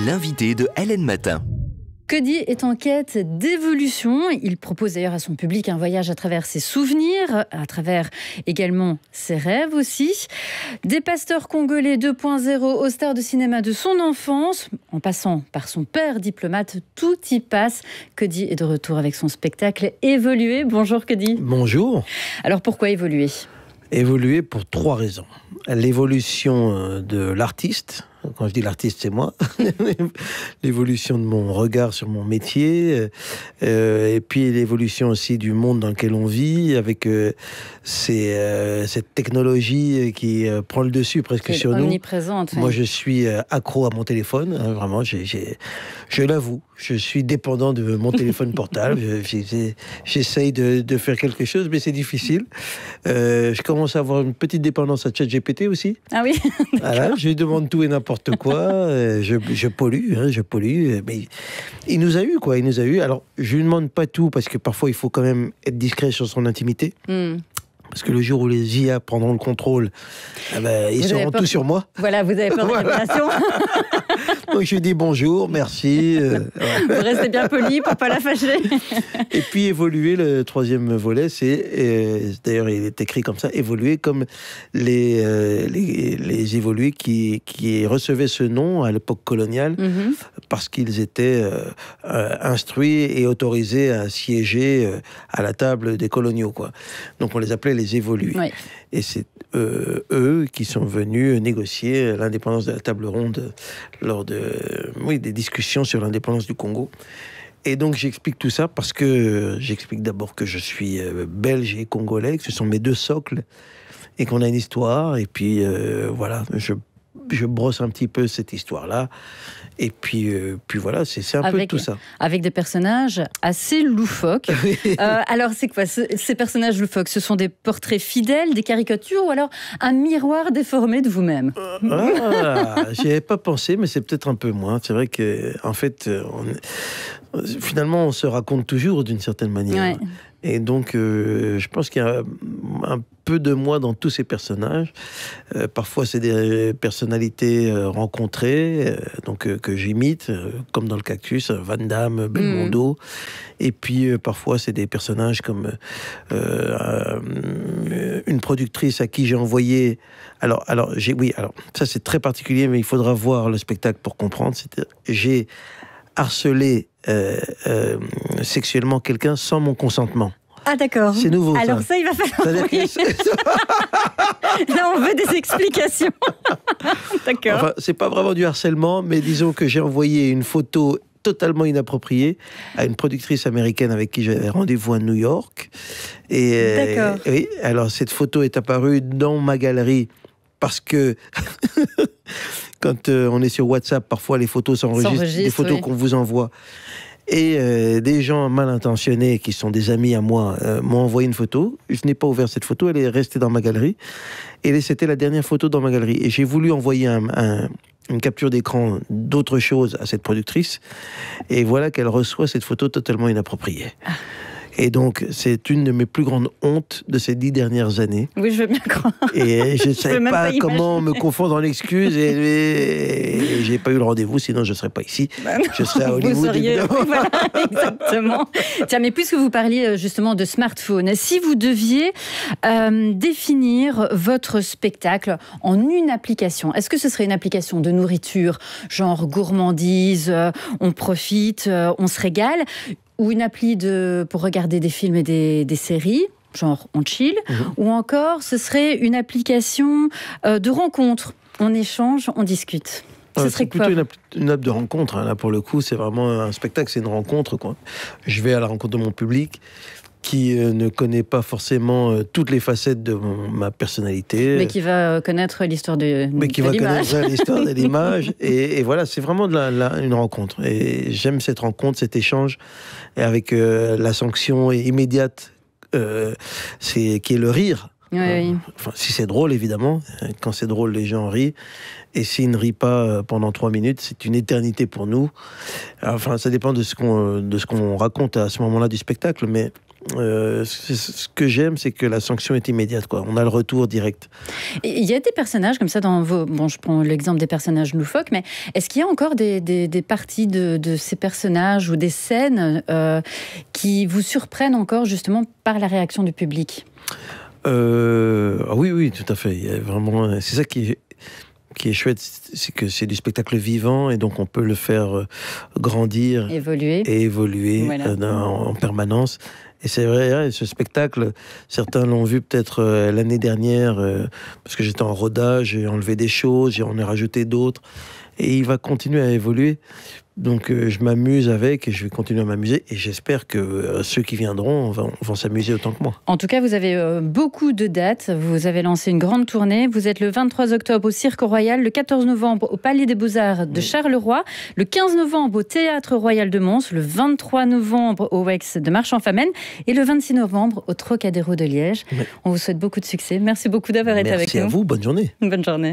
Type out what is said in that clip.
L'invité de Hélène Matin. Cody est en quête d'évolution. Il propose d'ailleurs à son public un voyage à travers ses souvenirs, à travers également ses rêves aussi. Des pasteurs congolais 2.0 aux stars de cinéma de son enfance, en passant par son père diplomate, tout y passe. Cody est de retour avec son spectacle Évoluer. Bonjour Cody. Bonjour. Alors pourquoi évoluer ? Évoluer pour 3 raisons. L'évolution de l'artiste. Quand je dis l'artiste, c'est moi. L'évolution de mon regard sur mon métier. Et puis l'évolution aussi du monde dans lequel on vit, avec cette technologie qui prend le dessus presque sur nous. Omniprésente. Moi, je suis accro à mon téléphone. Hein, vraiment, je l'avoue. Je suis dépendant de mon téléphone portable. J'essaye de faire quelque chose, mais c'est difficile. Je commence à avoir une petite dépendance à ChatGPT aussi. Ah oui. Voilà, je lui demande tout et n'importe quoi. Je pollue, hein, mais il nous a eu, quoi. Il nous a eu. Alors, je lui demande pas tout parce que parfois il faut quand même être discret sur son intimité. Parce que le jour où les IA prendront le contrôle, ils sauront tout sur moi. Voilà, vous avez peur de révélation. Donc je lui dis bonjour, merci. Vous restez bien poli pour pas la fâcher. Et puis évoluer, le 3e volet, c'est, d'ailleurs il est écrit comme ça, évoluer comme les évolués qui recevaient ce nom à l'époque coloniale, parce qu'ils étaient instruits et autorisés à siéger à la table des coloniaux, quoi. Donc on les appelait les évolués. Oui. Et c'est eux qui sont venus négocier l'indépendance de la table ronde lors des discussions sur l'indépendance du Congo. Et donc j'explique tout ça parce que j'explique d'abord que je suis belge et congolais, que ce sont mes 2 socles et qu'on a une histoire. Et puis voilà, je brosse un petit peu cette histoire-là. Et puis voilà, c'est un peu tout ça. Avec des personnages assez loufoques. Alors, c'est quoi ces personnages loufoques ? Ce sont des portraits fidèles, des caricatures, ou alors un miroir déformé de vous-même ? J'y avais pas pensé, mais c'est peut-être un peu moins. C'est vrai que, en fait, finalement, on se raconte toujours d'une certaine manière. Ouais. Et donc, je pense qu'il y a un peu de moi dans tous ces personnages. Parfois, c'est des personnalités rencontrées, que j'imite, comme dans le Cactus, Van Damme, Belmondo. Et puis, parfois, c'est des personnages comme une productrice à qui j'ai envoyé... Alors, ça, c'est très particulier, mais il faudra voir le spectacle pour comprendre. J'ai harcelé sexuellement quelqu'un sans mon consentement. Ah d'accord. C'est nouveau. Alors ça il va falloir... Là on veut des explications. D'accord. Enfin, c'est pas vraiment du harcèlement, mais disons que j'ai envoyé une photo totalement inappropriée à une productrice américaine avec qui j'avais rendez-vous à New York. D'accord. Oui, alors cette photo est apparue dans ma galerie parce que... Quand on est sur WhatsApp, parfois les photos s'enregistrent, des photos qu'on vous envoie. Et des gens mal intentionnés, qui sont des amis à moi, m'ont envoyé une photo. Je n'ai pas ouvert cette photo, elle est restée dans ma galerie. Et c'était la dernière photo dans ma galerie. Et j'ai voulu envoyer une capture d'écran d'autre chose à cette productrice. Et voilà qu'elle reçoit cette photo totalement inappropriée. Et donc, c'est une de mes plus grandes hontes de ces 10 dernières années. Oui, je veux bien croire. Et je ne savais pas comment me confondre en excuses. Et j'ai pas eu le rendez-vous, sinon je ne serais pas ici. Je serais à Hollywood, évidemment. Voilà, exactement. Tiens, mais puisque vous parliez justement de smartphone, si vous deviez définir votre spectacle en une application, est-ce que ce serait une application de nourriture, genre gourmandise, on profite, on se régale, ou une appli pour regarder des films et des séries, genre on chill, ou encore ce serait une application de rencontre, on échange, on discute. Ce serait plutôt une app de rencontre, hein. Là pour le coup c'est vraiment un spectacle, c'est une rencontre, quoi. Je vais à la rencontre de mon public qui ne connaît pas forcément toutes les facettes de ma personnalité. Mais qui va connaître l'histoire de l'image. Mais qui va connaître l'histoire de l'image. Et voilà, c'est vraiment une rencontre. Et j'aime cette rencontre, cet échange, et avec la sanction immédiate, qui est le rire. Oui. Enfin, si c'est drôle, évidemment. Quand c'est drôle, les gens rient. Et s'ils ne rient pas pendant 3 minutes, c'est une éternité pour nous. Enfin, ça dépend de ce qu'on raconte à ce moment-là du spectacle, mais Ce que j'aime, c'est que la sanction est immédiate, quoi. On a le retour direct. Et il y a des personnages comme ça dans vos... Bon, je prends l'exemple des personnages loufoques, mais est-ce qu'il y a encore des parties de ces personnages ou des scènes qui vous surprennent encore justement par la réaction du public ? Oui, tout à fait. Il y a vraiment, c'est ça qui est chouette, c'est que c'est du spectacle vivant et donc on peut le faire grandir, évoluer voilà. En permanence. Et c'est vrai, ce spectacle, certains l'ont vu peut-être l'année dernière, parce que j'étais en rodage, j'ai enlevé des choses, j'en ai rajouté d'autres, et il va continuer à évoluer. Donc je m'amuse avec et je vais continuer à m'amuser et j'espère que ceux qui viendront vont s'amuser autant que moi. En tout cas, vous avez beaucoup de dates. Vous avez lancé une grande tournée. Vous êtes le 23 octobre au Cirque Royal, le 14 novembre au Palais des Beaux-Arts de Charleroi, le 15 novembre au Théâtre Royal de Mons, le 23 novembre au Wex de Marchand-Famenne et le 26 novembre au Trocadéro de Liège. Oui. On vous souhaite beaucoup de succès. Merci beaucoup d'avoir été avec nous. Merci à vous. Bonne journée. Bonne journée.